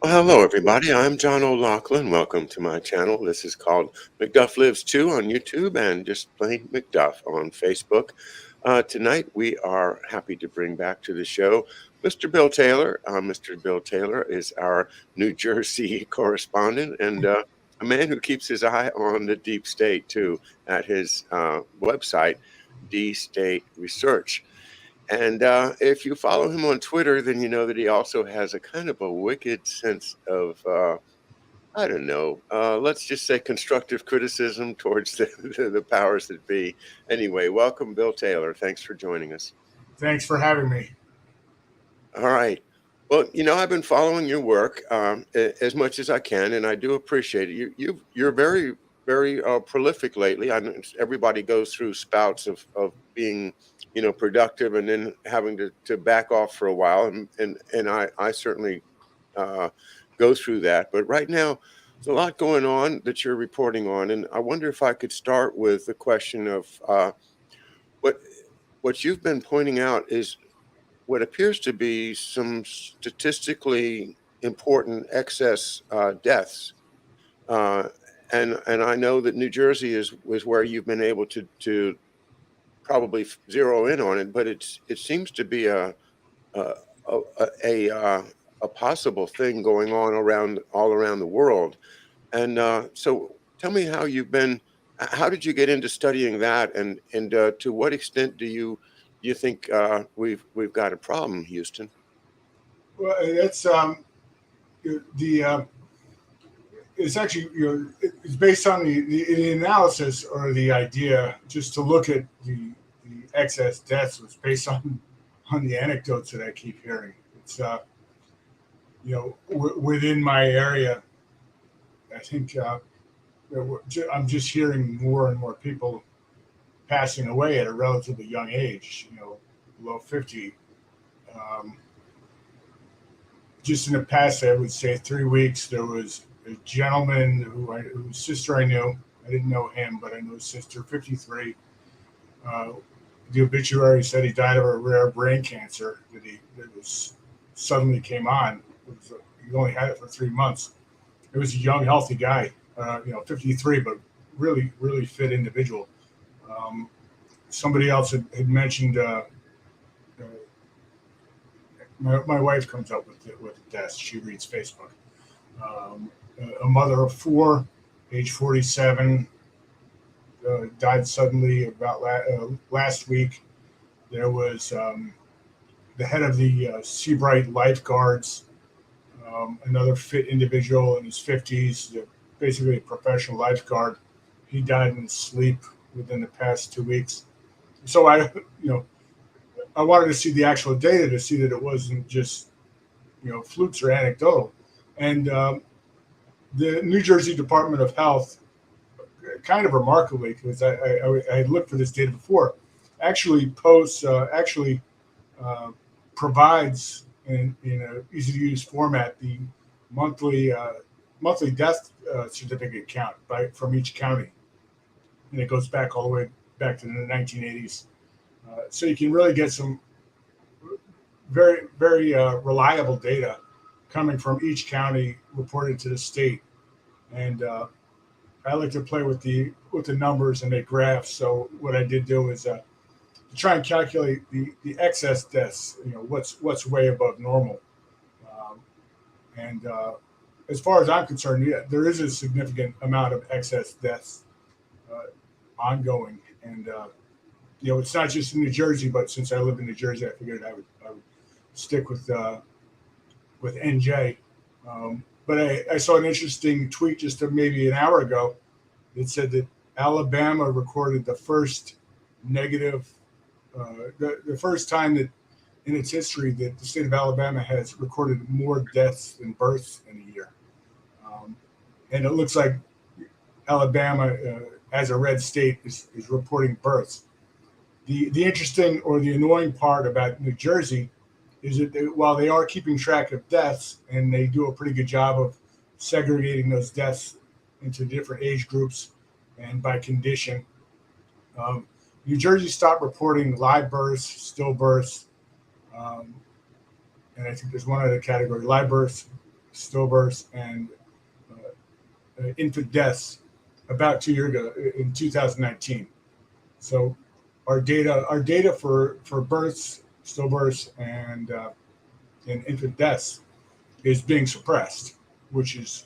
Well, hello, everybody. I'm John O'Loughlin. Welcome to my channel. This is called McDuff Lives 2 on YouTube and just plain McDuff on Facebook. Tonight, we are happy to bring back to the show Mr. Bill Taylor. Mr. Bill Taylor is our New Jersey correspondent and a man who keeps his eye on the deep state, too, at his website, D State Research. And if you follow him on Twitter, then you know that he also has a kind of a wicked sense of, I don't know, let's just say constructive criticism towards the powers that be. Anyway, welcome, Bill Taylor. Thanks for joining us. Thanks for having me. All right. Well, I've been following your work as much as I can, and I do appreciate it. You're very, very prolific lately. I know everybody goes through spouts of being, productive and then having to back off for a while, and I certainly uh, go through that. But right now, there's a lot going on that you're reporting on, and I wonder if I could start with the question of what what you've been pointing out is what appears to be some statistically important excess deaths. Uh, and I know that New Jersey is where you've been able to probably zero in on it, but it seems to be a a, a possible thing going on all around the world. And so, tell me how you've been. How did you get into studying that, and to what extent do you think we've got a problem, Houston? Well, that's the it's actually it's based on the analysis or the idea just to look at the excess deaths was based on the anecdotes that I keep hearing. It's within my area, I think I'm just hearing more and more people passing away at a relatively young age. Below 50. Um, just in the past, I would say 3 weeks, there was a gentleman whose sister I knew. I didn't know him, but I knew his sister, 53. Uh, the obituary said he died of a rare brain cancer that was suddenly came on. He only had it for 3 months. It was a young, healthy guy, 53, but really, really fit individual. Um, Somebody else had mentioned uh, my wife comes up with the deaths. She reads Facebook. Um, a mother of four, age 47, died suddenly about last week. There was the head of the Seabright Lifeguards, another fit individual in his 50s, basically a professional lifeguard. He died in his sleep within the past 2 weeks. So I wanted to see the actual data to see that it wasn't just flukes or anecdotal. And the New Jersey Department of Health, kind of remarkably, because I had looked for this data before, actually uh, provides in a easy to use format the monthly monthly death certificate count from each county, and it goes back all the way back to the 1980s. So you can really get some very very reliable data coming from each county reported to the state. And I like to play with the numbers and make graphs. So what I did do is to try and calculate the excess deaths. What's way above normal. Um, and as far as I'm concerned, yeah, there is a significant amount of excess deaths uh, ongoing. And it's not just in New Jersey, but since I live in New Jersey, I figured I would stick with NJ. But I saw an interesting tweet just maybe an hour ago that said that Alabama recorded the first negative, the first time that in its history that the state of Alabama has recorded more deaths than births in a year. Um, and it looks like Alabama, as a red state, is reporting births. The interesting or the annoying part about New Jersey is that while they are keeping track of deaths and they do a pretty good job of segregating those deaths into different age groups and by condition, um, New Jersey stopped reporting live births, stillbirths, um, and I think there's one other category: live births, stillbirths, and infant deaths about 2 years ago in 2019. So our data for births, stillbirths, and infant deaths is being suppressed, which is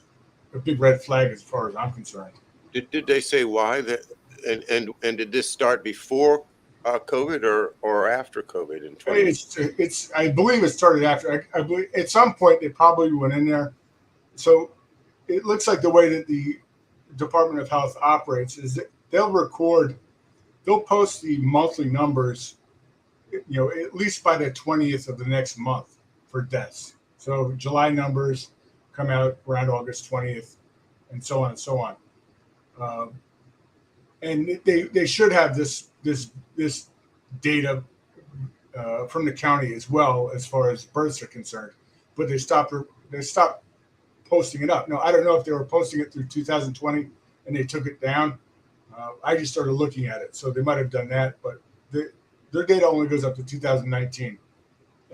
a big red flag as far as I'm concerned. Did they say why that? And did this start before COVID or after COVID in 20? It's I believe it started after. I believe at some point they probably went in there. So it looks like the way that the Department of Health operates is that they'll post the monthly numbers, at least by the 20th of the next month for deaths. So July numbers come out around August 20th, and so on and so on. And they should have this data from the county as well as far as births are concerned, but they stopped posting it up. Now I don't know if they were posting it through 2020 and they took it down. I just started looking at it, so they might have done that, but their data only goes up to 2019,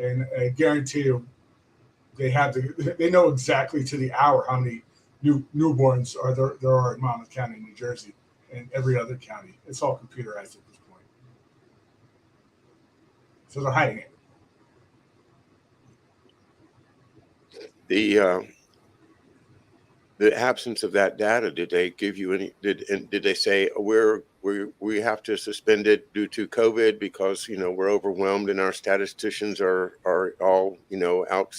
and I guarantee you they know exactly to the hour how many newborns there are in Monmouth County, New Jersey, and every other county. It's all computerized at this point, so they're hiding it. The absence of that data, did they give you any? Did they say we have to suspend it due to COVID because we're overwhelmed and our statisticians are all out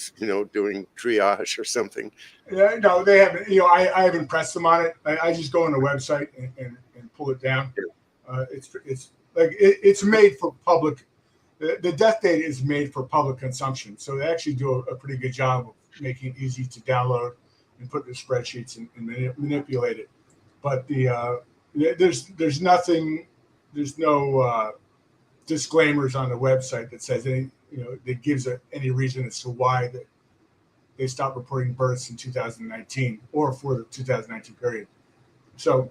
doing triage or something? Yeah, no, they haven't. I haven't pressed them on it. I just go on the website and pull it down. It's made for public. The death data is made for public consumption, so they actually do a pretty good job of making it easy to download and put in the spreadsheets and manipulate it. But there's nothing, there's no disclaimers on the website that says that gives any reason as to why they stopped reporting births in 2019 or for the 2019 period. So,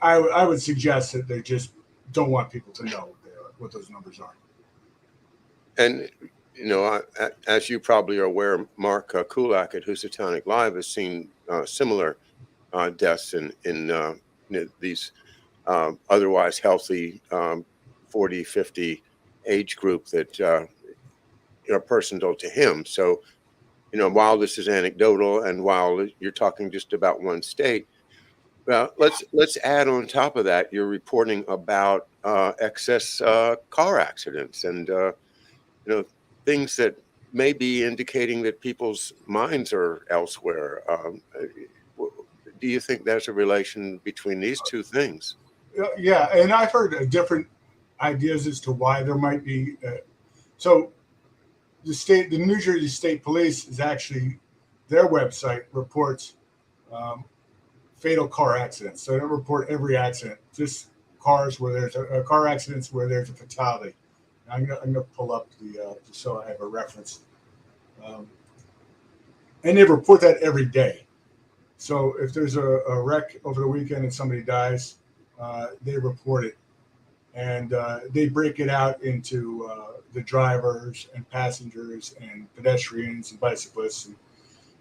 I would suggest that they just don't want people to know what those numbers are. And as you probably are aware, Mark Kulak at Housatonic Live has seen similar deaths in these otherwise healthy 40, 50 age group that are personal to him. So, while this is anecdotal and while you're talking just about one state, well, let's add on top of that, you're reporting about excess car accidents and things that may be indicating that people's minds are elsewhere. Do you think there's a relation between these two things? Yeah, and I've heard different ideas as to why there might be. So the New Jersey State Police is actually, their website reports fatal car accidents. So they don't report every accident, just cars where there's car accidents where there's a fatality. I'm gonna pull up just so I have a reference, and they report that every day. So if there's a wreck over the weekend and somebody dies, they report it, and they break it out into the drivers and passengers and pedestrians and bicyclists and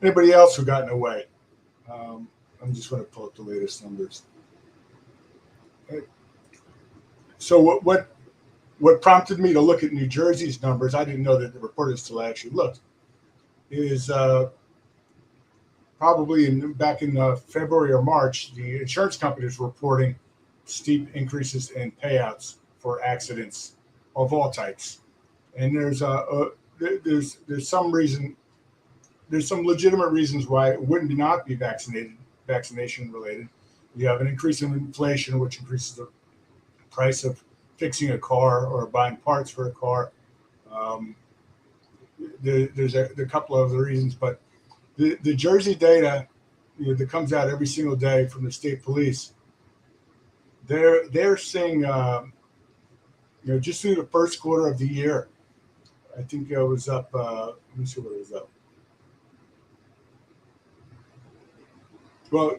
anybody else who got in the way. I'm just going to pull up the latest numbers. So what prompted me to look at New Jersey's numbers, I didn't know that the reporters still actually looked, is probably back in February or March, the insurance companies were reporting steep increases in payouts for accidents of all types. And there's some reason, there's some legitimate reasons why it wouldn't not be vaccination related. You have an increase in inflation, which increases the price of fixing a car or buying parts for a car. There's a couple of other reasons, but the Jersey data that comes out every single day from the state police, they're seeing just through the first quarter of the year, I think it was up. Let me see what it was up. Well,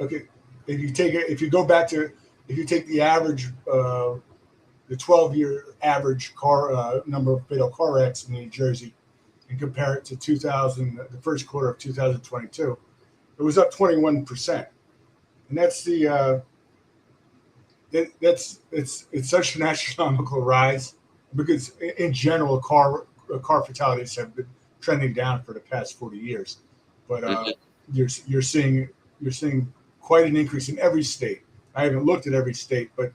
okay, if you take the average, the 12-year average car number of fatal car wrecks in New Jersey, and compare it to 2000, the first quarter of 2022, it was up 21%, and that's it's such an astronomical rise because in general car fatalities have been trending down for the past 40 years, but you're seeing quite an increase in every state. I haven't looked at every state, but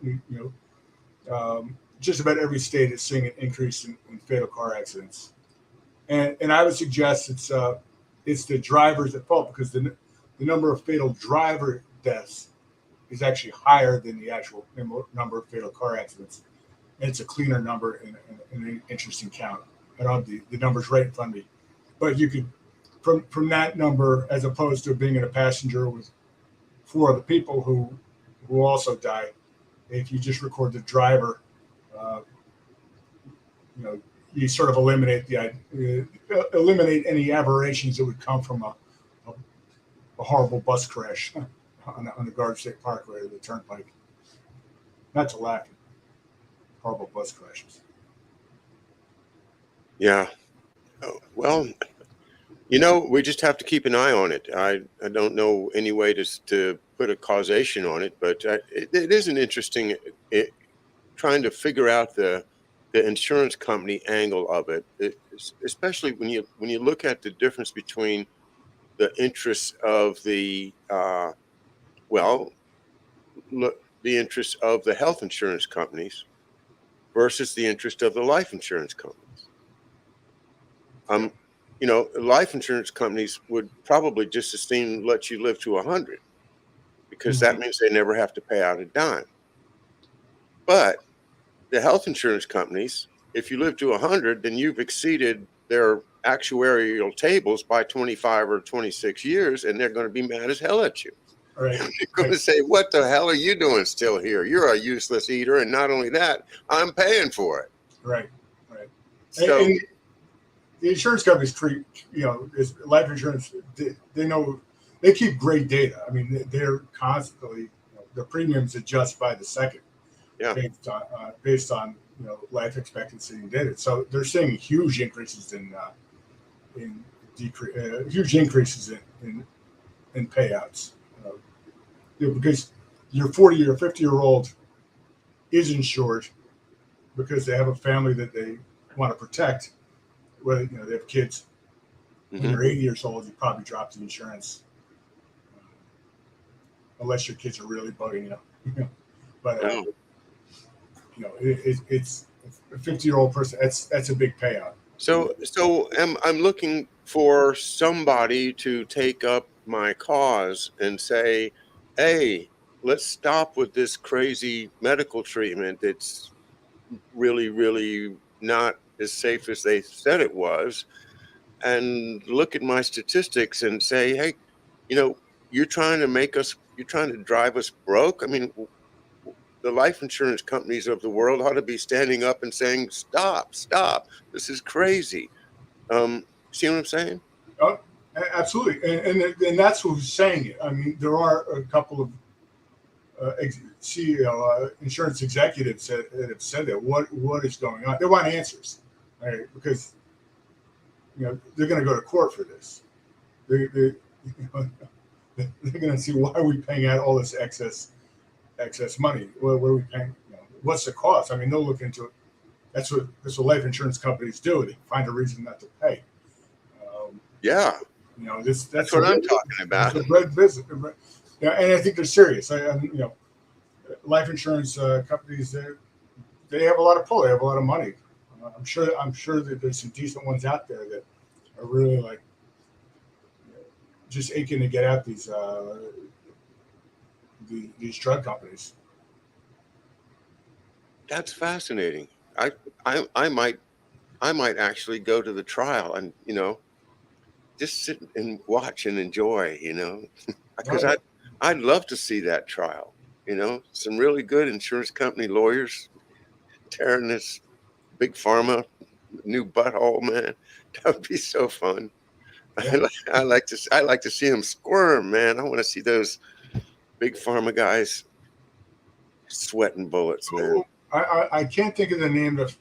just about every state is seeing an increase in fatal car accidents, and I would suggest it's the drivers at fault because the number of fatal driver deaths is actually higher than the actual number of fatal car accidents, and it's a cleaner number and an interesting count. I don't have the numbers right in front of me, but you could from that number as opposed to being in a passenger with four other people who also die. If you just record the driver, you sort of eliminate any aberrations that would come from a horrible bus crash on the Garden State Parkway or the Turnpike. Not to laugh at horrible bus crashes. Yeah. Well, we just have to keep an eye on it. I don't know any way to put a causation on it, but it is an interesting trying to figure out the insurance company angle of it, especially when you look at the difference between the interests of the interest of the health insurance companies versus the interest of the life insurance companies. Life insurance companies would probably just as soon let you live to 100 because that means they never have to pay out a dime. But the health insurance companies, if you live to 100, then you've exceeded their actuarial tables by 25 or 26 years, and they're going to be mad as hell at you. Right. They're going to say, what the hell are you doing still here? You're a useless eater, and not only that, I'm paying for it. Right. So and the insurance companies treat, life insurance, they keep great data. I mean, they're constantly, the premiums adjust by the second. Yeah. Based on life expectancy and data. So they're seeing huge increases in payouts. Because your 40 or 50-year-old is insured because they have a family that they want to protect. Whether they have kids. When you're 80 years old, you probably drop the insurance, unless your kids are really bugging you. But it's a 50-year-old person. That's a big payout. So I'm looking for somebody to take up my cause and say, hey, let's stop with this crazy medical treatment that's really, really not as safe as they said it was, and look at my statistics and say, hey, you're trying to drive us broke. I mean, the life insurance companies of the world ought to be standing up and saying, stop, this is crazy. See what I'm saying? Oh, absolutely. And that's who's saying it. I mean, there are a couple of insurance executives that have said that. What is going on? They want answers, right? Because they're going to go to court for this. They're going to see, why are we paying out all this excess money? What are we paying? What's the cost? I mean, they'll look into it. That's what life insurance companies do. They find a reason not to pay. Yeah. That's what I'm talking about. It's a red business. Yeah, and I think they're serious. Life insurance companies, they have a lot of pull. They have a lot of money. I'm sure that there's some decent ones out there that are really just aching to get at these drug companies. That's fascinating. I might actually go to the trial and just sit and watch and enjoy, because I'd love to see that trial. Some really good insurance company lawyers tearing this big pharma new butthole, man. That would be so fun. Yeah. I like to see them squirm, man. I want to see those big pharma guys sweating bullets, man. I can't think of the name of.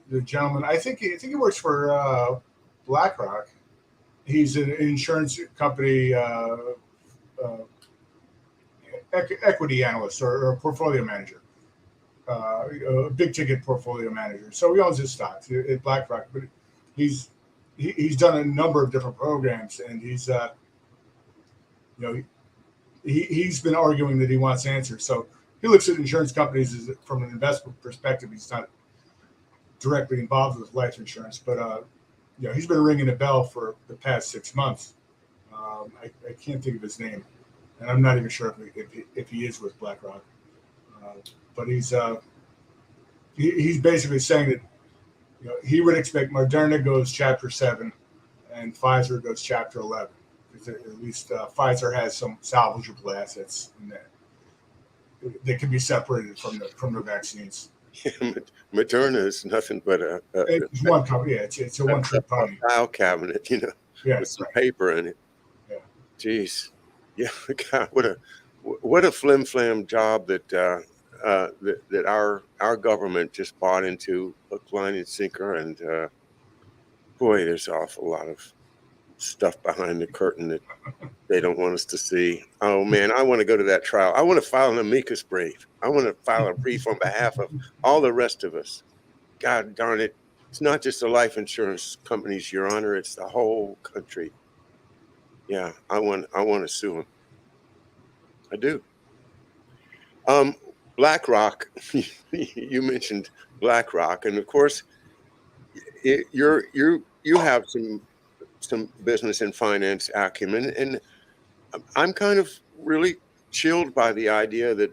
the gentleman. I think he works for BlackRock. He's an insurance company equity analyst or a portfolio manager, a big ticket portfolio manager. So he owns his stocks at BlackRock, but he's he's done a number of different programs, and he's you know he's been arguing that he wants answers. So he looks at insurance companies from an investment perspective. He's not directly involved with life insurance, but he's been ringing a bell for the past 6 months. I can't think of his name, and I'm not even sure if he is with BlackRock. But he's basically saying that he would expect Moderna goes Chapter 7 and Pfizer goes Chapter 11, because at least Pfizer has some salvageable assets in there that can be separated from the vaccines. Moderna is nothing but it's one company. Yeah, it's a one-trick pony. File cabinet, Yeah, with some paper in it. Yeah. Jeez, yeah, God, what a flim flam job that that our government just bought into, hook, line, and sinker, and boy, there's an awful lot of stuff behind the curtain that they don't want us to see. Oh man, I want to go to that trial. I want to file an amicus brief. I want to file a brief on behalf of all the rest of us. God darn it. It's not just the life insurance companies, Your Honor. It's the whole country. Yeah, I want to sue them. I do. BlackRock, you mentioned BlackRock, and of course, you have some business and finance acumen, and I'm kind of really chilled by the idea that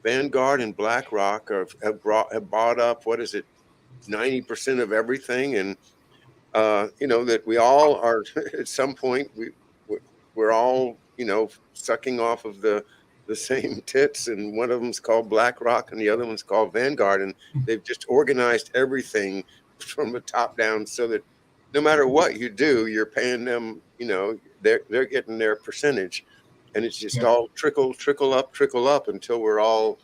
Vanguard and BlackRock have bought up, what is it, 90% of everything, and that we all are at some point we're all sucking off of the same tits, and one of them's called BlackRock and the other one's called Vanguard, and they've just organized everything from the top down so that no matter what you do, you're paying them, they're getting their percentage, and it's just all trickle up until we're all,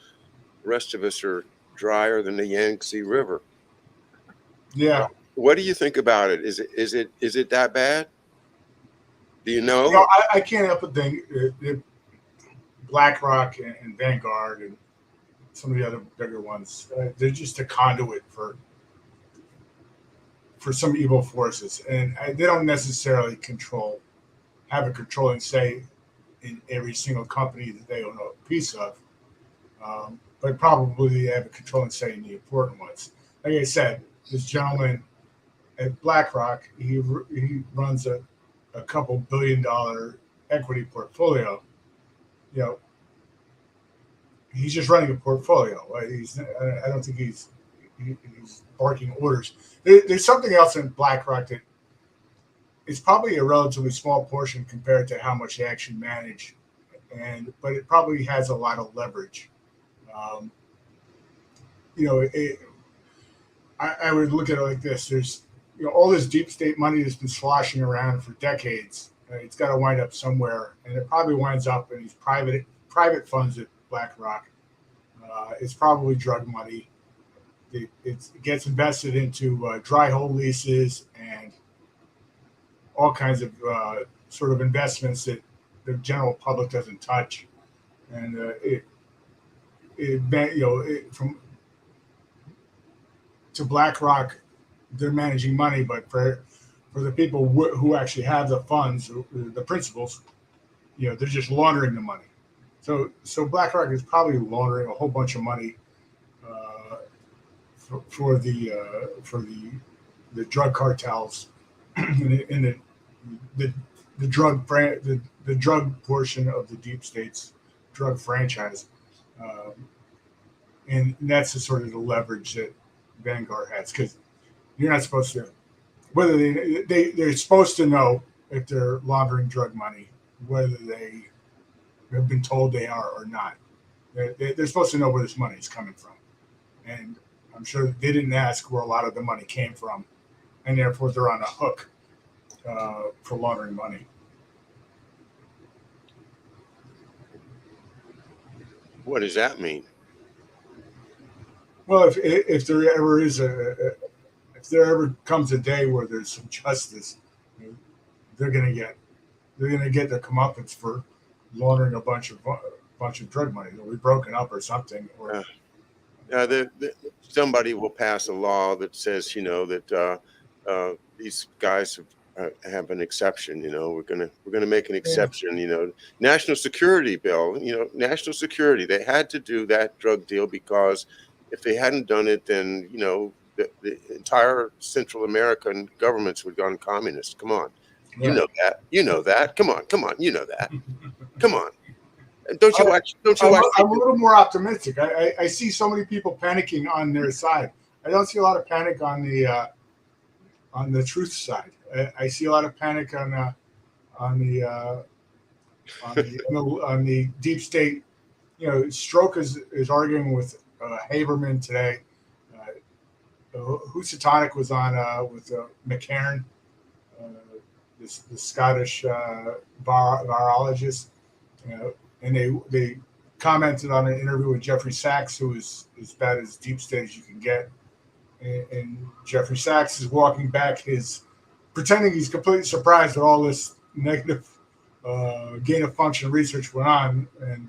the rest of us are drier than the Yangtze River. Yeah. What do you think about it? Is it that bad? Do you know? I can't help but think BlackRock and Vanguard and some of the other bigger ones, they're just a conduit for some evil forces, and they don't necessarily have a controlling say in every single company that they own a piece of, but probably they have a controlling say in the important ones. Like I said, this gentleman at BlackRock, he runs a couple $1 billion equity portfolio. He's just running a portfolio. Right? I don't think he's barking orders. There's something else in BlackRock that it's probably a relatively small portion compared to how much they actually manage, but it probably has a lot of leverage. I would look at it like this: there's all this deep state money that's been sloshing around for decades. It's got to wind up somewhere, and it probably winds up in these private funds at BlackRock. It's probably drug money. It gets invested into dry hole leases and all kinds of sort of investments that the general public doesn't touch. And to BlackRock, they're managing money, but for the people who actually have the funds, the principals, they're just laundering the money. So BlackRock is probably laundering a whole bunch of money for the drug cartels and the drug portion of the deep state's drug franchise, and that's the sort of the leverage that Vanguard has, because you're not supposed to, whether they're supposed to know if they're laundering drug money, whether they have been told they are or not. They're supposed to know where this money is coming from, and I'm sure they didn't ask where a lot of the money came from, and therefore they're on a hook for laundering money. What does that mean? Well, if there ever is there ever comes a day where there's some justice, they're gonna get their comeuppance for laundering a bunch of drug money. They'll be broken up or something. Or Uh, somebody will pass a law that says, that these guys have an exception. We're gonna make an yeah, exception. National security bill. National security. They had to do that drug deal because if they hadn't done it, then the entire Central American governments would have gone communist. Come on, you right. know that. You know that. Come on, come on. You know that. Come on. Don't you I, watch? Don't you watch? I'm a little more optimistic. I see so many people panicking on their side. I don't see a lot of panic on the truth side. I see a lot of panic on the on the deep state. Stroke is arguing with Haberman today. Housatonic was on with McCairn, uh, the Scottish virologist, and they commented on an interview with Jeffrey Sachs, who is as bad as deep state as you can get. And Jeffrey Sachs is walking back pretending he's completely surprised that all this negative gain of function research went on, and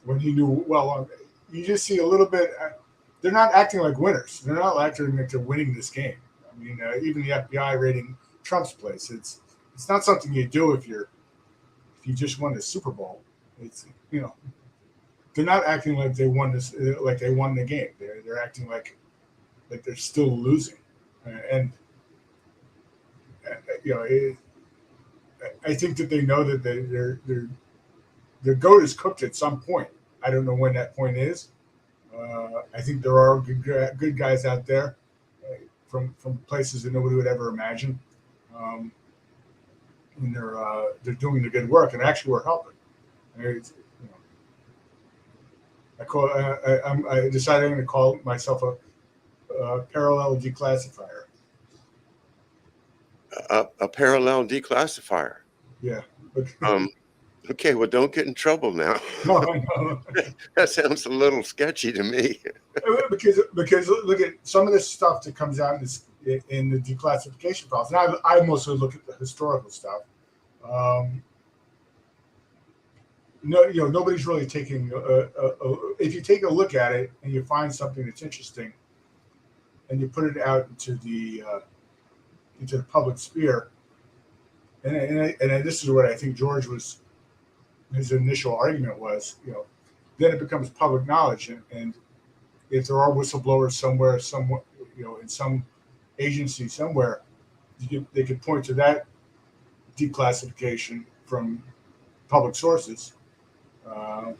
when he knew well, you just see a little bit. They're not acting like winners. They're not acting like they're winning this game. I mean, even the FBI rating Trump's place. It's not something you do if you just won the Super Bowl. It's they're not acting like they won this, like they won the game. They're acting like they're still losing, and I think that they know that their goat is cooked at some point. I don't know when that point is. I think there are good guys out there from places that nobody would ever imagine, and they're doing the good work, and actually we're helping. I decided I'm going to call myself a parallel declassifier. A parallel declassifier. Yeah. Okay, well, don't get in trouble now. No. That sounds a little sketchy to me. because look at some of this stuff that comes out in the declassification files. And I mostly look at the historical stuff. Nobody's really taking. If you take a look at it and you find something that's interesting, and you put it out into the public sphere, and this is what I think George was. His initial argument was, then it becomes public knowledge, and if there are whistleblowers somewhere, in some agency somewhere, they could point to that declassification from public sources, and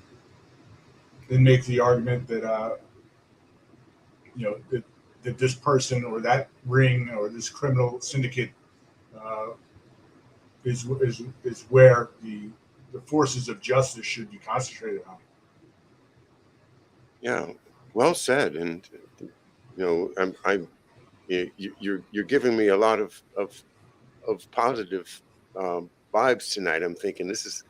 make the argument that that this person or that ring or this criminal syndicate is where the forces of justice should be concentrated on. Yeah, well said. And you're giving me a lot of positive vibes tonight. I'm thinking this is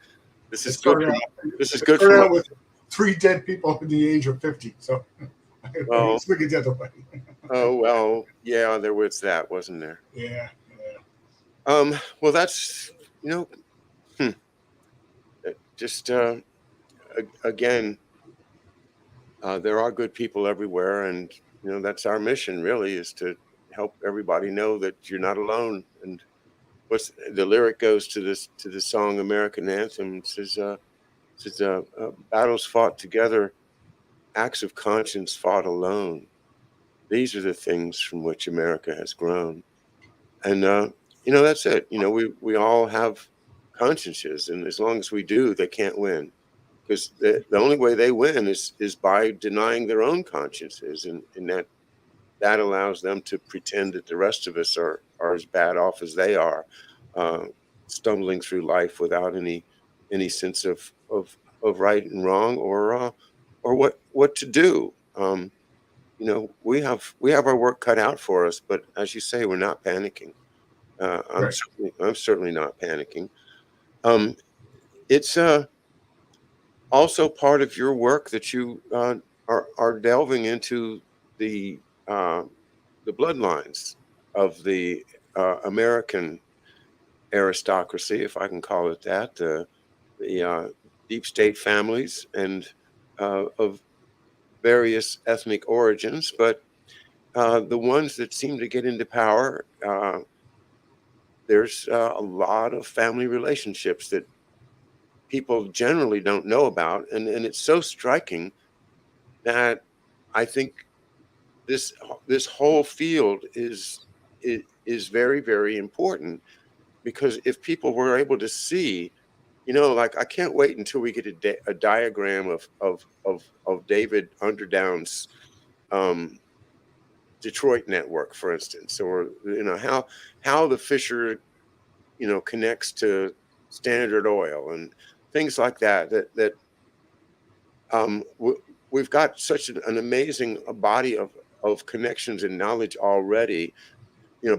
good. This is good for with 3 dead people at the age of 50. So let's look at the other way. Oh well, yeah, there was that, wasn't there? Yeah. Well, that's just again, there are good people everywhere, and that's our mission. Really, is to help everybody know that you're not alone. And what's the lyric goes to the song American Anthem. It says battles fought together, acts of conscience fought alone. These are the things from which America has grown. And that's it. We all have consciences, and as long as we do, they can't win, because the only way they win is by denying their own consciences, and that allows them to pretend that the rest of us are as bad off as they are, stumbling through life without any sense of right and wrong, or what to do. We have our work cut out for us, but as you say, we're not panicking. I'm certainly not panicking. It's also part of your work that you are delving into the bloodlines of the American aristocracy, if I can call it that, the deep state families and of various ethnic origins, but the ones that seem to get into power, there's a lot of family relationships that people generally don't know about, and it's so striking that I think this whole field is very, very important, because if people were able to see, like, I can't wait until we get a diagram of David Underdown's um, Detroit network, for instance, or how the Fisher connects to Standard Oil and things like that. Um, w- we've got such an amazing body of connections and knowledge already.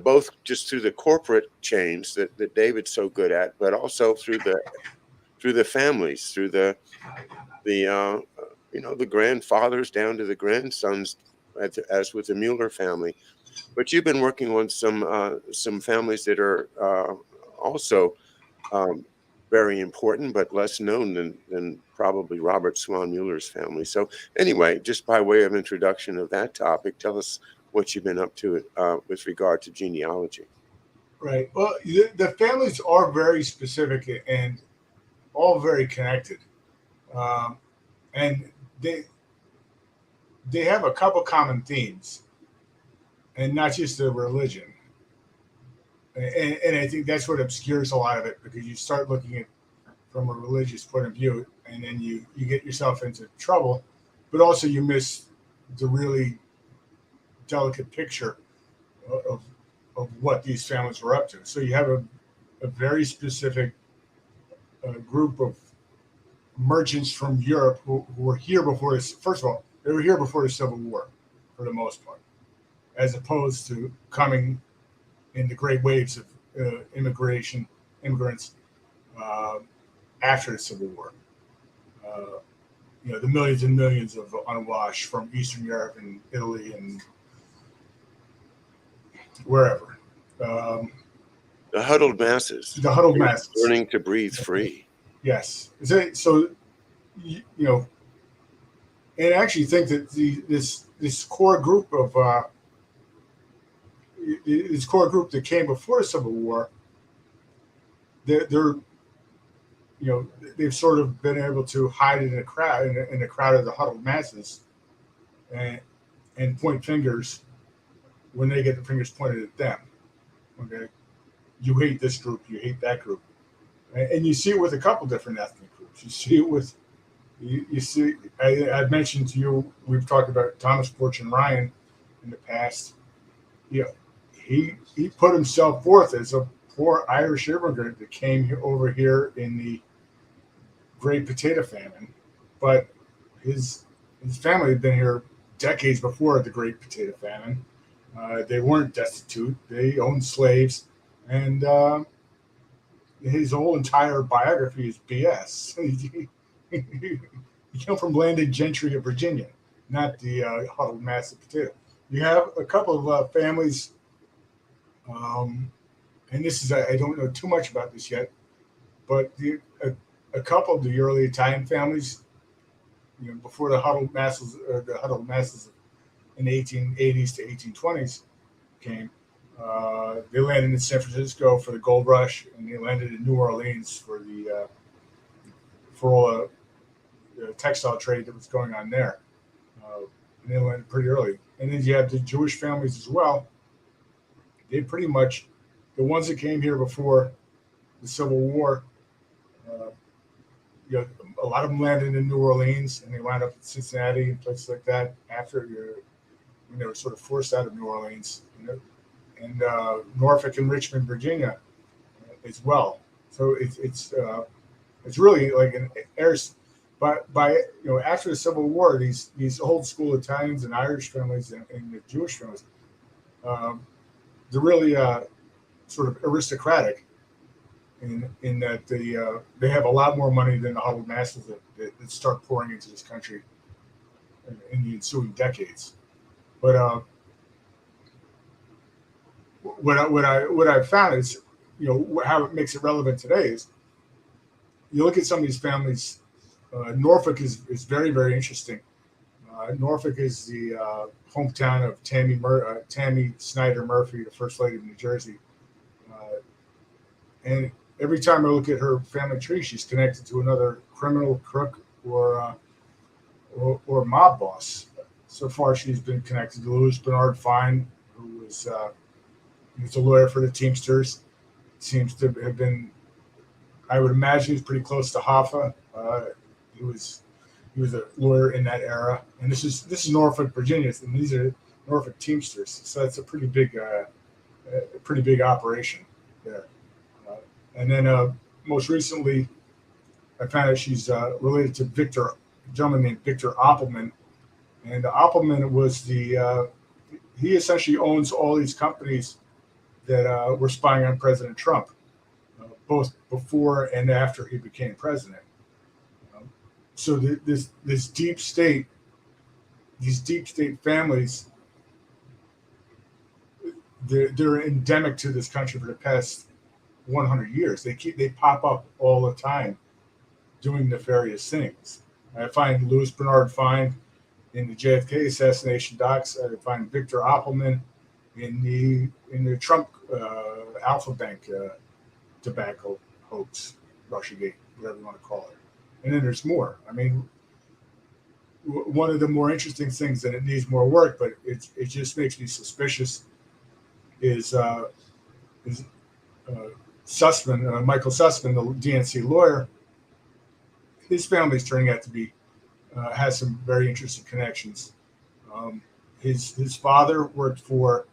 Both just through the corporate chains that David's so good at, but also through the families, through the grandfathers down to the grandsons, as with the Mueller family. But you've been working on some families that are also um, very important, but less known than probably Robert Swan Mueller's family. So anyway, just by way of introduction of that topic, tell us what you've been up to with regard to genealogy. Right. Well, the families are very specific and all very connected, um, and they they have a couple common themes, and not just the religion. And I think that's what obscures a lot of it, because you start looking at from a religious point of view, and then you get yourself into trouble, but also you miss the really delicate picture of of what these families were up to. So you have a very specific group of merchants from Europe who were here before this. First of all, they were here before the Civil War, for the most part, as opposed to coming in the great waves of immigrants uh, after the Civil War. Uh, the millions and millions of unwashed from Eastern Europe and Italy and wherever. Um, The huddled masses the huddled masses. learning to breathe free. Yes. So, and I actually think that this core group of this core group that came before the Civil War, they're they've sort of been able to hide in a crowd, in a crowd of the huddled masses, and point fingers when they get the fingers pointed at them. Okay, you hate this group, you hate that group, and you see it with a couple different ethnic groups. You see it with you see. I've mentioned to you, we've talked about Thomas Fortune Ryan in the past. He put himself forth as a poor Irish immigrant that came over here in the Great Potato Famine, but his family had been here decades before the Great Potato Famine. They weren't destitute; they owned slaves, and his whole entire biography is BS. He came from landed gentry of Virginia, not the huddled mass of potato. You have a couple of families, and this is I don't know too much about this yet, but a couple of the early Italian families, before the huddled masses in the 1880s to 1820s came. They landed in San Francisco for the gold rush, and they landed in New Orleans for all the textile trade that was going on there. And they landed pretty early. And then you have the Jewish families as well. They pretty much, the ones that came here before the Civil War, uh, a lot of them landed in New Orleans, and they wound up in Cincinnati and places like that after when they were sort of forced out of New Orleans, and Norfolk and Richmond, Virginia, as well. So it's really like an heirs. But after the Civil War, these old school Italians and Irish families and the Jewish families, they're really sort of aristocratic in that they have a lot more money than the huddled masses that start pouring into this country in the ensuing decades. But what I found is, how it makes it relevant today is you look at some of these families. Norfolk is very, very interesting. Norfolk is the hometown of Tammy Snyder Murphy, the First Lady of New Jersey. And every time I look at her family tree, she's connected to another criminal, crook, or mob boss. So far, she's been connected to Louis Bernard Fine, who was he was a lawyer for the Teamsters. Seems to have been, I would imagine, he's pretty close to Hoffa. He was a lawyer in that era, and this is Norfolk, Virginia, and these are Norfolk Teamsters. So that's a pretty big operation there. And then most recently, I found out she's related to a gentleman named Victor Appelman, and Appelman was he essentially owns all these companies that were spying on President Trump, both before and after he became president. So this deep state, these deep state families, they're endemic to this country for the past 100 years. They pop up all the time, doing nefarious things. I find Louis Bernard Fine in the JFK assassination docs. I find Victor Appelman in the Trump Alpha Bank tobacco hoax, Russiagate, whatever you want to call it. And then there's more. I mean, one of the more interesting things, and it needs more work, but it just makes me suspicious, is Sussman, Michael Sussman, the DNC lawyer. His family's turning out to be has some very interesting connections. His father worked for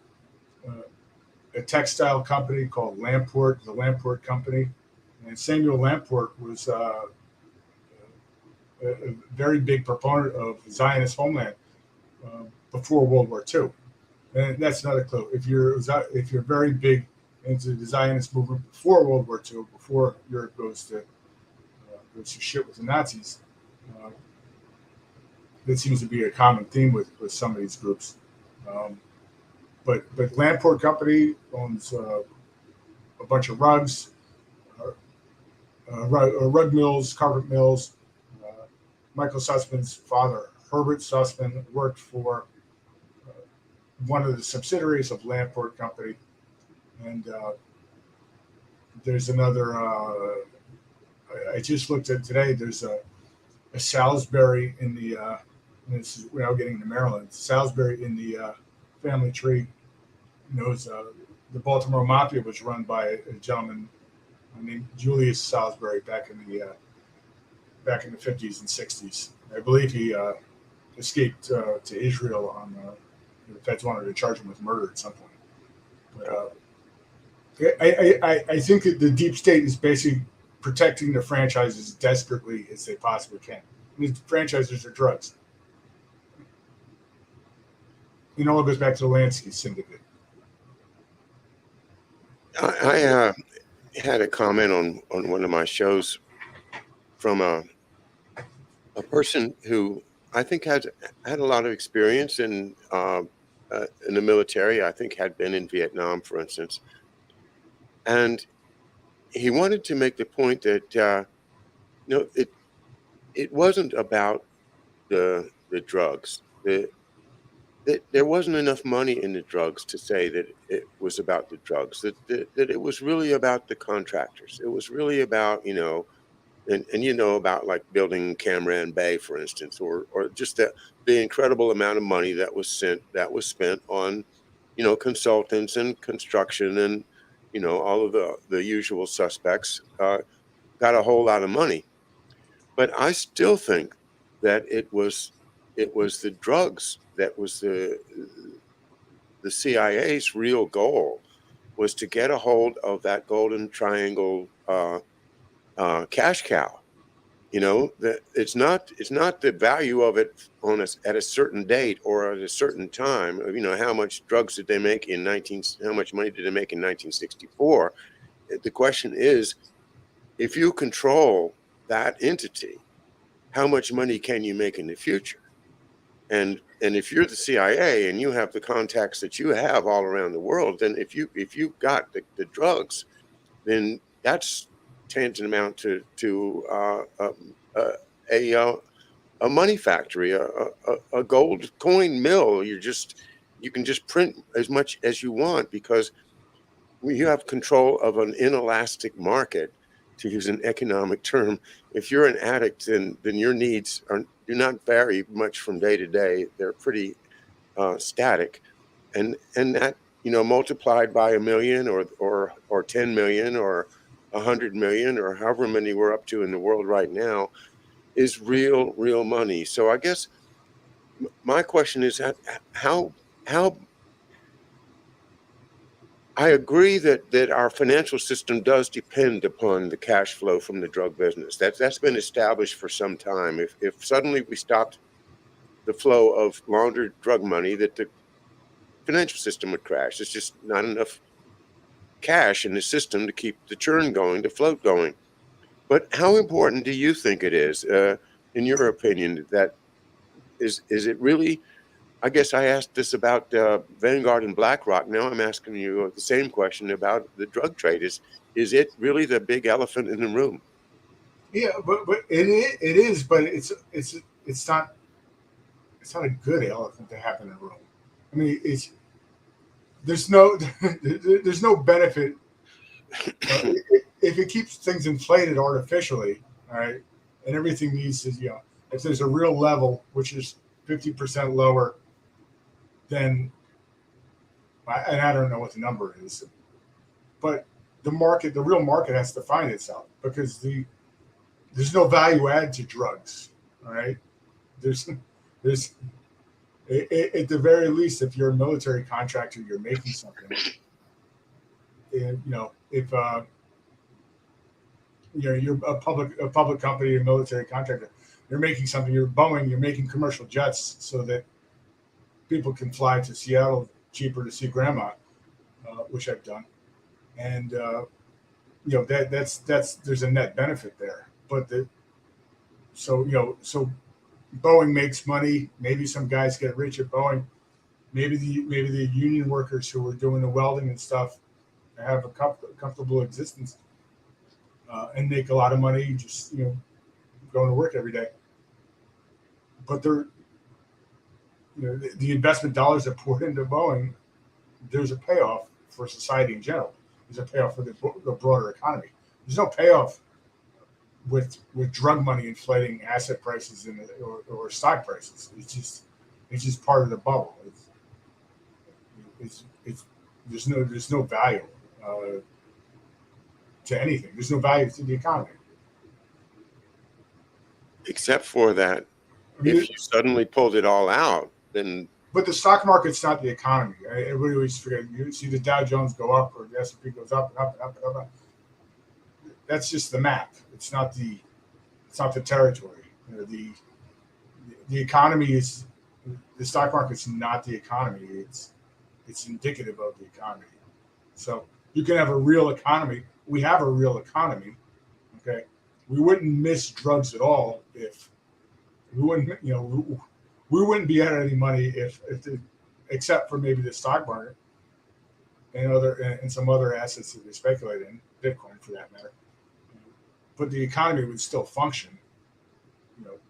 a textile company called Lamport, the Lamport Company, and Samuel Lamport was a very big proponent of Zionist homeland before World War II, and that's another clue. If you're very big into the Zionist movement before World War II, before Europe goes to shit with the Nazis, that seems to be a common theme with some of these groups. But Lamport Company owns a bunch of rugs, rug mills, carpet mills. Michael Sussman's father, Herbert Sussman, worked for one of the subsidiaries of Lamport Company. And there's another, I just looked at today, there's a Salisbury in the, this is now getting to Maryland, Salisbury in the family tree. Knows the Baltimore Mafia was run by a gentleman named Julius Salisbury back in the 50s and 60s. I believe he escaped to Israel on the feds wanted to charge him with murder at some point. But I think that the deep state is basically protecting the franchises as desperately as they possibly can. I mean, franchises are drugs. It all goes back to the Lansky syndicate. I had a comment on one of my shows from a person who I think had a lot of experience in the military. I think had been in Vietnam, for instance, and he wanted to make the point that it wasn't about the drugs. There wasn't enough money in the drugs to say that it was about the drugs. That it was really about the contractors. It was really about and about like building Cam Bay, for instance, or just the incredible amount of money that was spent on consultants and construction and all of the usual suspects got a whole lot of money. But I still think that it was the drugs that was the CIA's real goal, was to get a hold of that golden triangle cash cow. That it's not the value of it at a certain date or at a certain time. How much drugs did they make how much money did they make in 1964? The question is, if you control that entity, how much money can you make in the future? And And if you're the CIA and you have the contacts that you have all around the world, then if you've got the drugs, then that's tantamount to a a money factory, a gold coin mill. You can just print as much as you want because you have control of an inelastic market, to use an economic term. If you're an addict, then your needs do not vary much from day to day. They're pretty static, and that, multiplied by a million or 10 million or 100 million or however many we're up to in the world right now is real money. So I guess my question is that how I agree that our financial system does depend upon the cash flow from the drug business. That's been established for some time. If suddenly we stopped the flow of laundered drug money, that the financial system would crash. There's just not enough cash in the system to keep the churn going, the float going. But how important do you think it is, in your opinion, that is it really? I guess I asked this about Vanguard and BlackRock. Now I'm asking you the same question about the drug trade. Is it really the big elephant in the room? Yeah, but it is, but it's not a good elephant to have in the room. I mean, it's there's no there's no benefit if it keeps things inflated artificially. All right, and everything needs to, if there's a real level which is 50% lower than, and I don't know what the number is, but the real market has to find itself, because there's no value add to drugs. All right, there's at the very least, if you're a military contractor, you're making something. And, if you're a public company, a military contractor, you're making something. You're Boeing. You're making commercial jets so that people can fly to Seattle cheaper to see grandma, which I've done, and that's there's a net benefit there. But so Boeing makes money. Maybe some guys get rich at Boeing. Maybe the union workers who are doing the welding and stuff have a comfortable existence, and make a lot of money just going to work every day. But they're the investment dollars that poured into Boeing, there's a payoff for society in general. There's a payoff for the broader economy. There's no payoff with drug money inflating asset prices or stock prices. It's just part of the bubble. It's there's no value to anything. There's no value to the economy. Except for that, I mean, if you suddenly pulled it all out, then but the stock market's not the economy. Everybody always forget. You see the Dow Jones go up, or the S&P goes up and up and up and up. That's just the map. It's not the territory. The economy is, the stock market's not the economy. It's indicative of the economy. So you can have a real economy. We have a real economy. Okay, we wouldn't miss drugs at all if we wouldn't. We wouldn't be out any money except for maybe the stock market and some other assets that they speculate in, Bitcoin for that matter. But the economy would still function,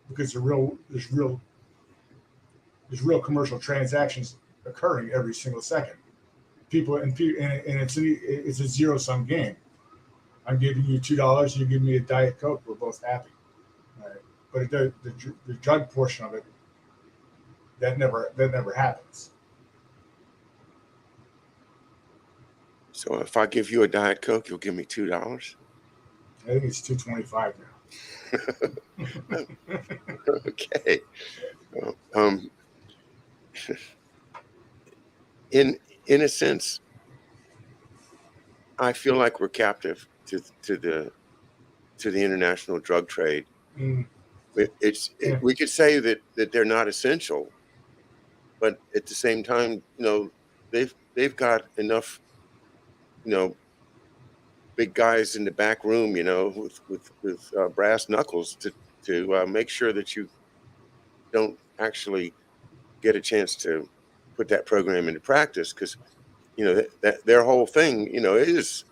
because there's real commercial transactions occurring every single second. People and it's a zero sum game. I'm giving you $2, you give me a Diet Coke, we're both happy. All right? But the drug portion of it, that never happens. so if I give you a Diet Coke, you'll give me $2. I think it's $2.25 now. Okay. In a sense, I feel like we're captive to the international drug trade. Mm, yeah. We could say that they're not essential, but at the same time, they've got enough, big guys in the back room, with brass knuckles to make sure that you don't actually get a chance to put that program into practice, because that their whole thing is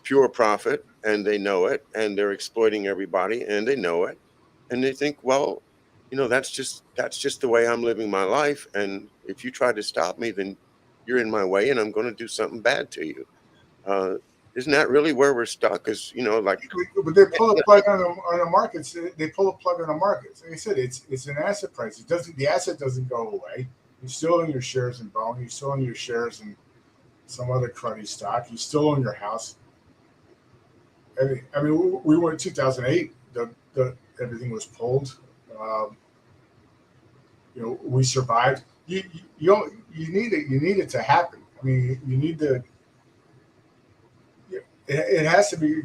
pure profit, and they know it, and they're exploiting everybody, and they know it, and they think, well, that's just the way I'm living my life, and if you try to stop me, then you're in my way, and I'm going to do something bad to you. uh, isn't that really where we're stuck? Because like, But they pull a plug on the markets. They pull a plug on the markets. Like I said, it's an asset price. The asset doesn't go away. You still own your shares in Boeing. You still own your shares in some other cruddy stock. You still own your house. We went in 2008. The everything was pulled. Um, we survived. You need it. You need it to happen. I mean, you need to. It has to be.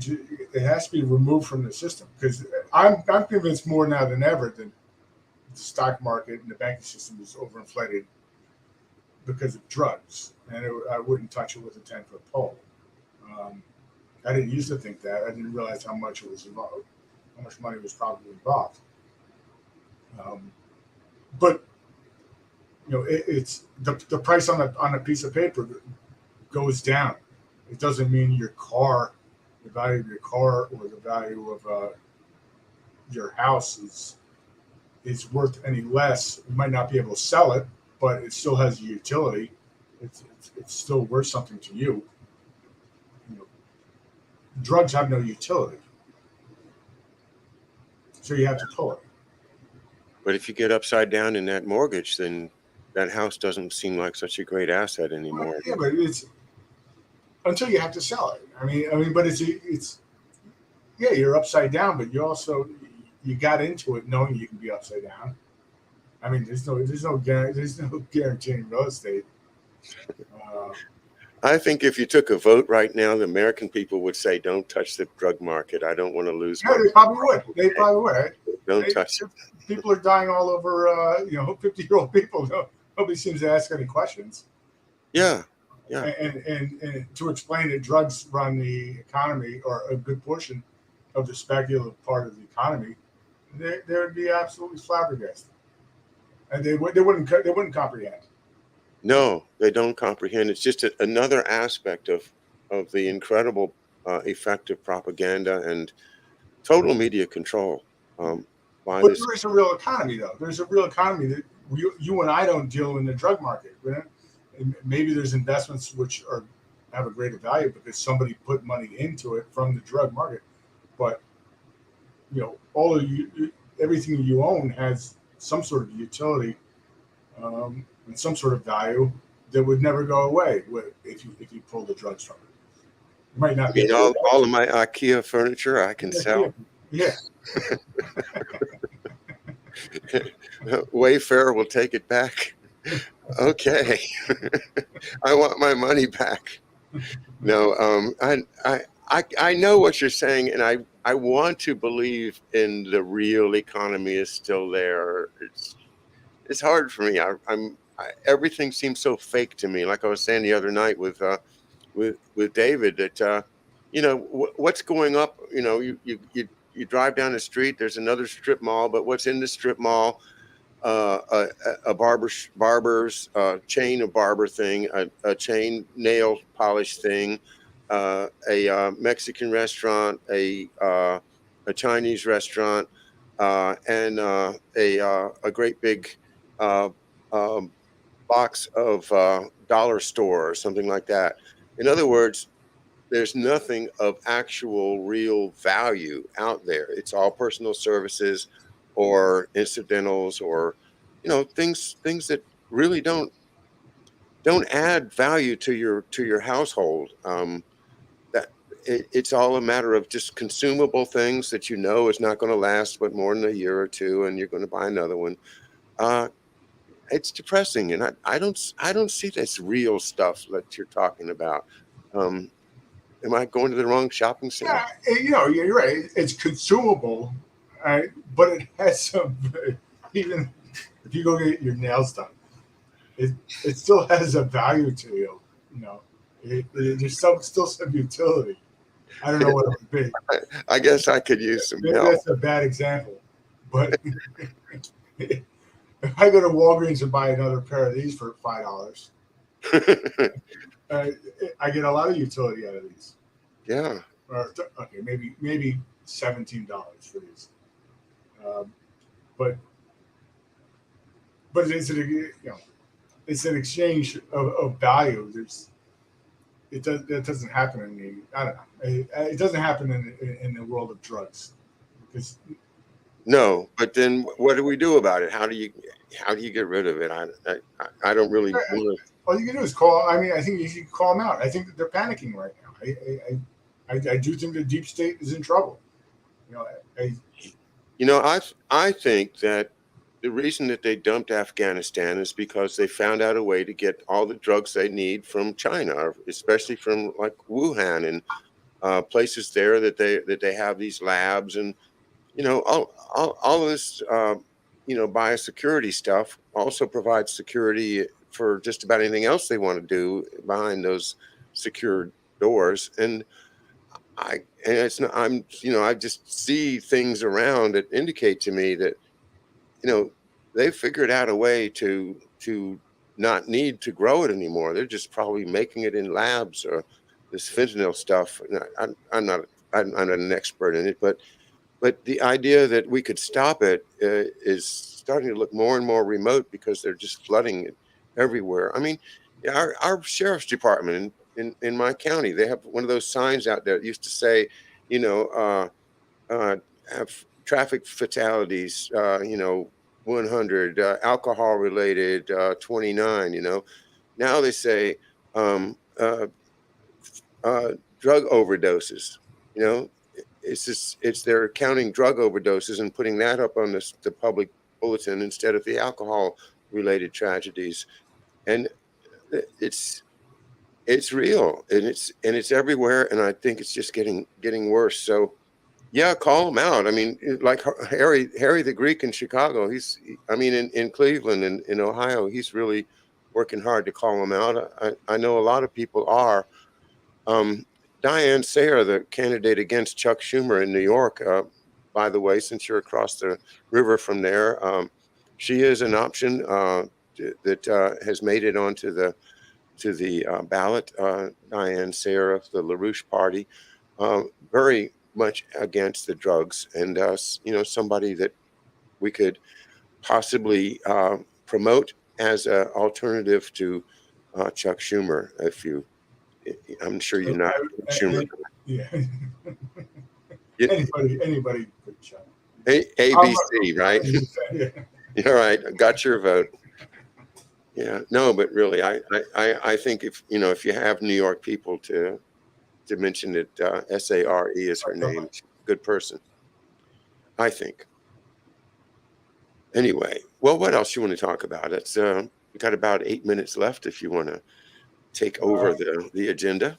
It has to be removed from the system, because I'm convinced more now than ever that the stock market and the banking system is overinflated because of drugs, and I wouldn't touch it with a 10-foot pole. I didn't used to think that. I didn't realize how much it was involved, how much money was probably involved. But it's the price on a piece of paper goes down. It doesn't mean the value of your car, or the value of your house is worth any less. You might not be able to sell it, but it still has a utility. It's still worth something to you. Drugs have no utility, so you have to pull it. but if you get upside down in that mortgage, then that house doesn't seem like such a great asset anymore. Yeah, but it's until you have to sell it. But it's yeah, you're upside down, but you got into it knowing you can be upside down. There's no guarantee in real estate. I think if you took a vote right now, the American people would say, "Don't touch the drug market. I don't want to lose." No, they probably would. They probably would. Don't touch it. People are dying all over. 50-year-old people. Nobody seems to ask any questions. Yeah. And to explain that drugs run the economy, or a good portion of the speculative part of the economy, they would be absolutely flabbergasted, and they wouldn't comprehend. No, they don't comprehend. It's just another aspect of the incredible effect of propaganda and total media control. But there is a real economy, though. There's a real economy that you and I don't deal in the drug market. Right? And maybe there's investments which have a greater value because somebody put money into it from the drug market. But all of everything you own has some sort of utility. And some sort of value that would never go away if you pull the drugs from it. It might not be. All of my IKEA furniture I can sell. Yeah. Wayfair will take it back. Okay. I want my money back. No, I know what you're saying, and I want to believe in the real economy is still there. It's hard for me. Everything seems so fake to me. Like I was saying the other night with David, that what's going up. You drive down the street. There's another strip mall, but what's in the strip mall? A barber's chain of barber thing, a chain nail polish thing, a Mexican restaurant, a Chinese restaurant, and a great big box of dollar store or something like that. In other words, there's nothing of actual real value out there. It's all personal services or incidentals, or things that really don't add value to your household. That it's all a matter of just consumable things that is not going to last but more than a year or two, and you're going to buy another one. It's depressing, and I don't see this real stuff that you're talking about. Am I going to the wrong shopping center? Yeah, you're right. It's consumable, but it has some. Even if you go get your nails done, it still has a value to you. There's still some utility. I don't know what it would be. I guess I could use some Maybe help. that's a bad example, but if I go to Walgreens and buy another pair of these for $5, uh, I get a lot of utility out of these. Yeah. Okay, maybe $17 for these. Um, but it's it's an exchange of value. That doesn't happen in the I don't know. It doesn't happen in the world of drugs because No, but then what do we do about it? How do you get rid of it? I don't really want to. all you can do is call. I mean, I think you should call them out. I think that they're panicking right now. I do think the deep state is in trouble. You know, I think that the reason that they dumped Afghanistan is because they found out a way to get all the drugs they need from China, especially from like Wuhan and places there that they have these labs and all this biosecurity stuff also provides security for just about anything else they want to do behind those secured doors. And it's not, I just see things around that indicate to me that they figured out a way to not need to grow it anymore. They're just probably making it in labs or this fentanyl stuff. And I'm not an expert in it, but the idea that we could stop it is starting to look more and more remote because they're just flooding it everywhere. I mean, our sheriff's department in my county, they have one of those signs out there that used to say, you know, have traffic fatalities, 100, alcohol related, 29, Now they say um, uh, drug overdoses, you know, it's they're counting drug overdoses and putting that up on the public bulletin instead of the alcohol related tragedies. And it's real and it's everywhere. And I think it's just getting worse. So yeah, call him out. I mean, like Harry the Greek in Chicago, in Cleveland and in Ohio, he's really working hard to call him out. I know a lot of people are. Um, Diane Sayer, the candidate against Chuck Schumer in New York, by the way, since you're across the river from there, she is an option that has made it onto the ballot. Diane Sayer of the LaRouche Party, very much against the drugs, and somebody that we could possibly promote as an alternative to Chuck Schumer. I'm sure you're not Schumer. yeah. Yeah. Anybody could shut. ABC, right? Yeah. All right, I got your vote. Yeah, no, but really, I think if you have New York people to mention it, Sare is her name. She's a good person, I think. Anyway, well, what else you want to talk about? It's we got about 8 minutes left if you want to take over the agenda.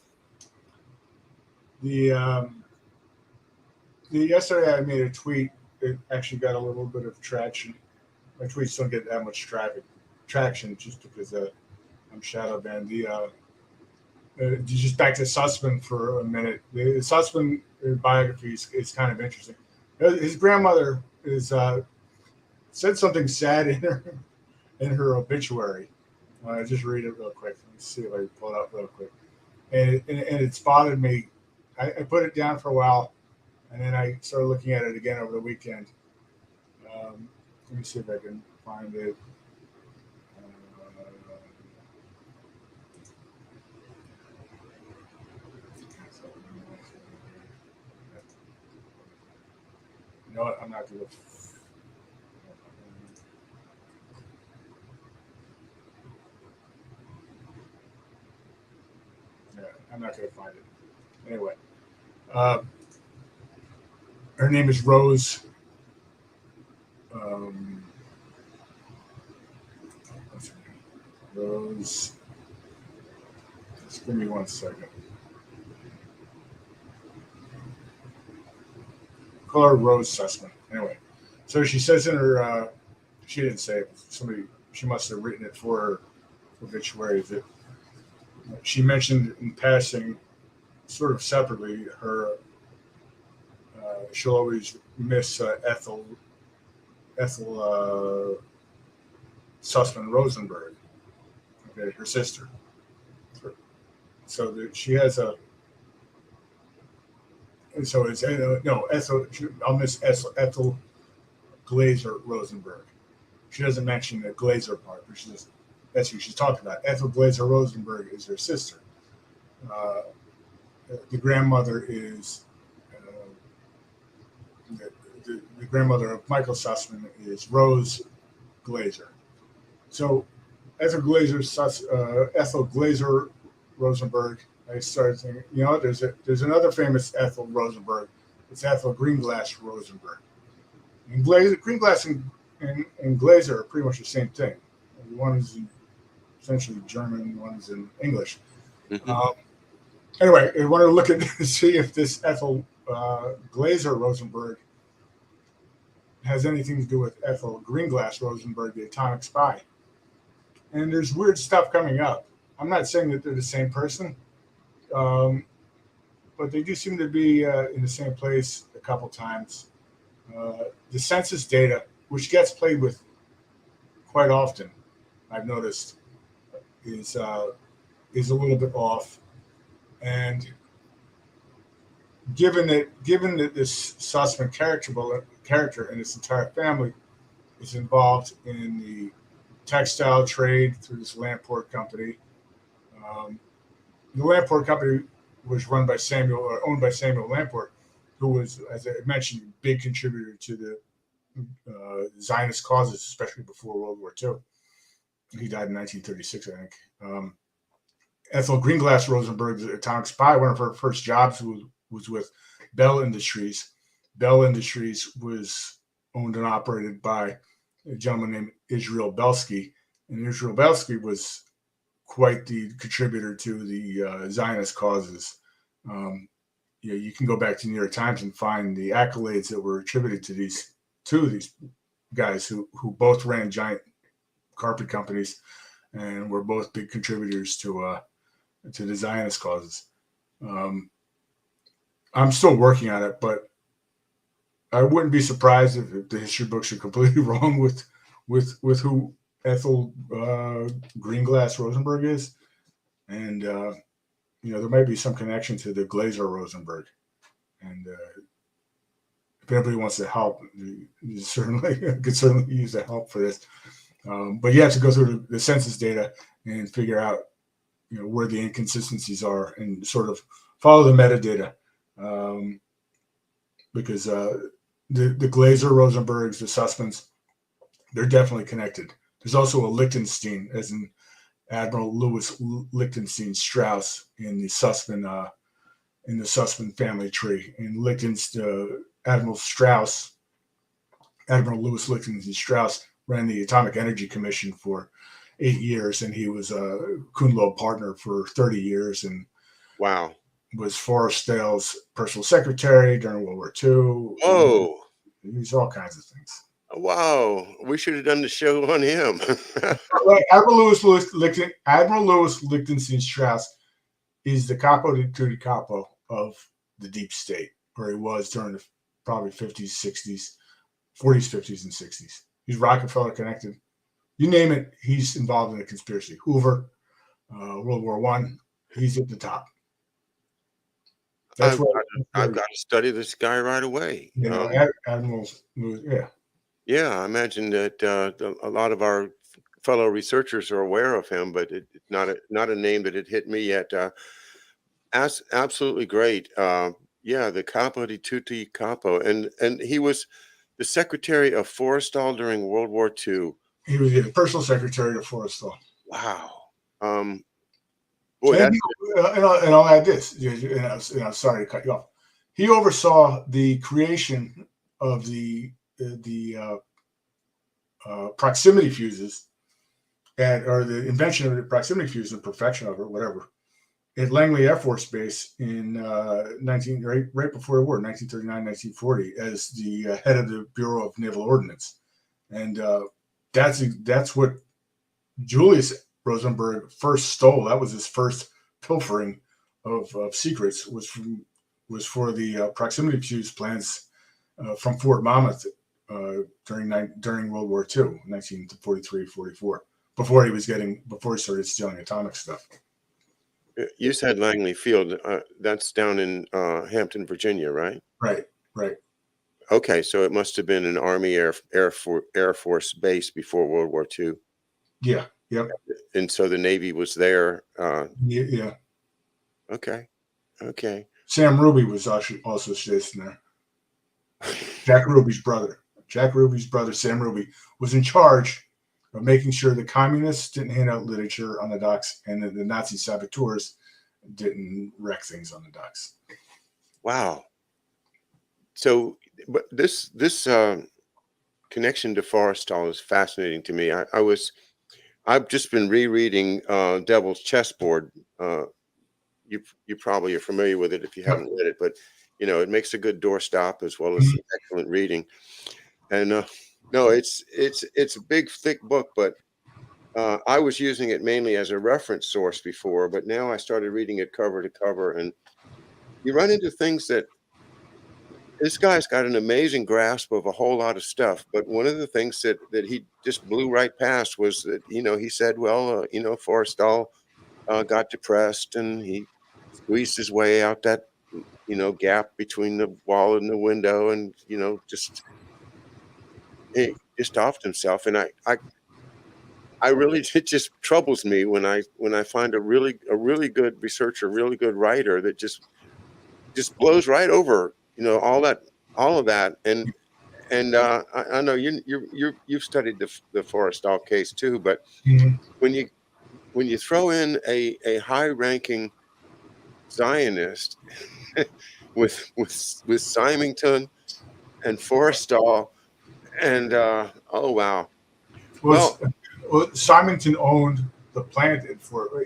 Yesterday I made a tweet. It actually got a little bit of traction. My tweets don't get that much traction just because I'm shadow banned. Just back to Sussman for a minute. The Sussman biography is kind of interesting. His grandmother said something sad in her obituary. Just read it real quick. Let me see if I can pull it up real quick. And it's bothered me. I put it down for a while, and then I started looking at it again over the weekend. Let me see if I can find it. You know what? I'm not going to. Yeah, I'm not going to find it. Anyway, her name is Rose. Rose. Just give me 1 second. Call her Rose Sussman. Anyway, so she says in her, she didn't say it. She must have written it for her obituary. That she mentioned in passing, sort of separately, her. She'll always miss Ethel Sussman Rosenberg, okay, her sister. So that she has a. So it's no Ethel. I'll miss Ethel Glazer Rosenberg. She doesn't mention the Glazer part, but that's who she's talking about. Ethel Glazer Rosenberg is her sister. Uh, the grandmother is the grandmother of Michael Sussman is Rose Glazer. So Ethel Glazer Rosenberg. I started thinking, there's another famous Ethel Rosenberg. It's Ethel Greenglass Rosenberg. And Greenglass and Glazer are pretty much the same thing. One is essentially German, one is in English. Mhm. Anyway, I wanted to look at see if this Ethel Glazer Rosenberg has anything to do with Ethel Greenglass Rosenberg, the atomic spy. And there's weird stuff coming up. I'm not saying that they're the same person, but they do seem to be in the same place a couple times. The census data, which gets played with quite often, I've noticed, is a little bit off. And given that this Sussman character and his entire family is involved in the textile trade through this Lamport company, the Lamport company was owned by Samuel Lamport, who was, as I mentioned, a big contributor to the Zionist causes, especially before World War II. He died in 1936, I think. Ethel Greenglass Rosenberg, the atomic spy, one of her first jobs was with Bell Industries. Bell Industries was owned and operated by a gentleman named Israel Belsky, and Israel Belsky was quite the contributor to the Zionist causes. You can go back to New York Times and find the accolades that were attributed to these guys who both ran giant carpet companies and were both big contributors to the Zionist causes. I'm still working on it, but I wouldn't be surprised if the history books are completely wrong with who Ethel Greenglass Rosenberg is, and there might be some connection to the Glazer Rosenberg. And if anybody wants to help, you certainly could certainly use the help for this. But you have to go through the census data and figure out where the inconsistencies are and sort of follow the metadata, because the Glazer Rosenbergs, the Sussmans, they're definitely connected. There's also a Lichtenstein, as in Admiral Louis Lichtenstein Strauss in the Sussman family tree. And Admiral Louis Lichtenstein Strauss ran the Atomic Energy Commission for 8 years, and he was a Kuhn Loeb partner for 30 years, and Wow. was Forrest Dale's personal secretary during World War II. Whoa. He's all kinds of things. Wow. We should have done the show on him. Admiral Louis Lichtenstein Strauss is the capo di capo of the deep state, where he was during the probably 50s, 60s, 40s, 50s, and 60s. He's Rockefeller connected. You name it, he's involved in a conspiracy. Hoover, World War I, he's at the top. I've got to study this guy right away. Admiral Louis, yeah. Yeah, I imagine that a lot of our fellow researchers are aware of him, but it's not a name that had hit me yet. Absolutely great. Yeah, the Capo di Tutti Capo, and he was the secretary of Forrestal during World War II. He was the personal secretary of Forrestal. Wow. Boy, and I'll add this. And I'm sorry to cut you off. He oversaw the creation of the proximity fuses, or the invention of the proximity fuse and perfection of it, whatever, at Langley Air Force Base in right before the war, 1939, 1940, as the head of the Bureau of Naval Ordnance, and that's what Julius Rosenberg first stole. That was his first pilfering of secrets. Was for the proximity fuse plans from Fort Monmouth during World War II, 1943, 44, before he started stealing atomic stuff. You said Langley Field. That's down in Hampton, Virginia, right? Right, right. Okay, so it must have been an Army Air Force base before World War II. Yeah, yep. And so the Navy was there. Yeah. Okay. Sam Ruby was also stationed there. Jack Ruby's brother, Sam Ruby, was in charge of making sure the communists didn't hand out literature on the docks and the Nazi saboteurs didn't wreck things on the docks. Wow. So, but this connection to Forrestal is fascinating to me. I've just been rereading Devil's Chessboard. You probably are familiar with it if you haven't read it, but it makes a good doorstop as well as some excellent reading. And no, it's a big thick book, but I was using it mainly as a reference source before, but now I started reading it cover to cover, and you run into things that this guy's got an amazing grasp of a whole lot of stuff. But one of the things that he just blew right past was that he said, well, Forrestal got depressed and he squeezed his way out that gap between the wall and the window, and just he just offed himself. And I really, it just troubles me when I find a really good researcher, really good writer that just blows right over all of that. And I know you've studied the Forrestal case too, but when you throw in a high ranking Zionist with Symington and Forrestal, and oh wow. Well, Symington owned the plant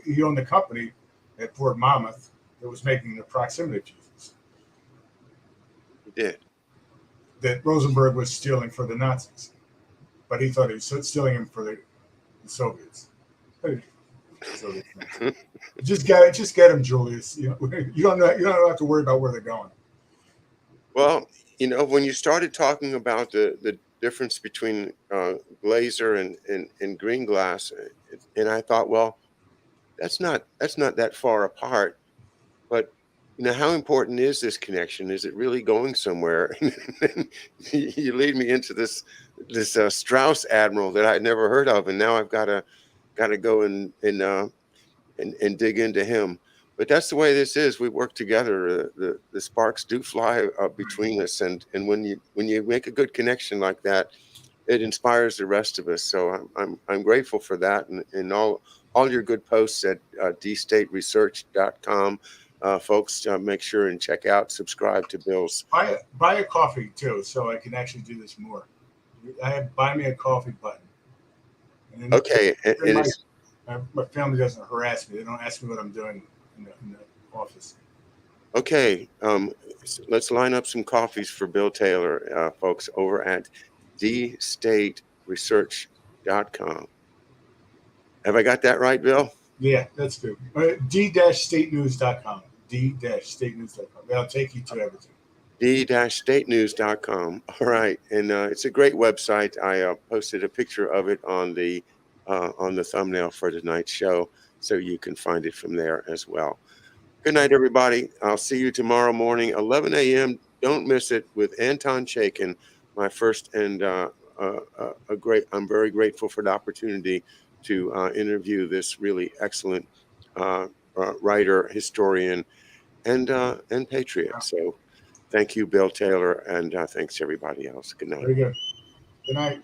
he owned the company at Fort Monmouth that was making the proximity fuses. He did. That Rosenberg was stealing for the Nazis, but he thought he was stealing them for the Soviets. Just get them, Julius. You don't have to worry about where they're going. Well, when you started talking about the difference between glazer and green glass, and I thought, well, that's not that far apart. But how important is this connection? Is it really going somewhere? You lead me into this Strauss admiral that I'd never heard of, and now I've got to go and dig into him. But that's the way this is. We work together. The sparks do fly between us, and when you make a good connection like that, it inspires the rest of us. So I'm grateful for that, and all your good posts at dstateresearch.com. Folks, make sure and check out, subscribe to Bill's. Buy a coffee too, so I can actually do this more. I have buy me a coffee button. And okay, and my family doesn't harass me. They don't ask me what I'm doing in the office. Okay, let's line up some coffees for Bill Taylor, folks, over at dstateresearch.com. Have I got that right, Bill? Yeah, that's good. d-statenews.com. d-statenews.com. That'll take you to everything. d-statenews.com. All right, and it's a great website. I posted a picture of it on the thumbnail for tonight's show, so you can find it from there as well. Good night, everybody. I'll see you tomorrow morning, 11 a.m. Don't miss it with Anton Chaikin, my first, and I'm very grateful for the opportunity to interview this really excellent writer, historian, and patriot. So thank you, Bill Taylor, and thanks everybody else. Good night. Very good. Good night.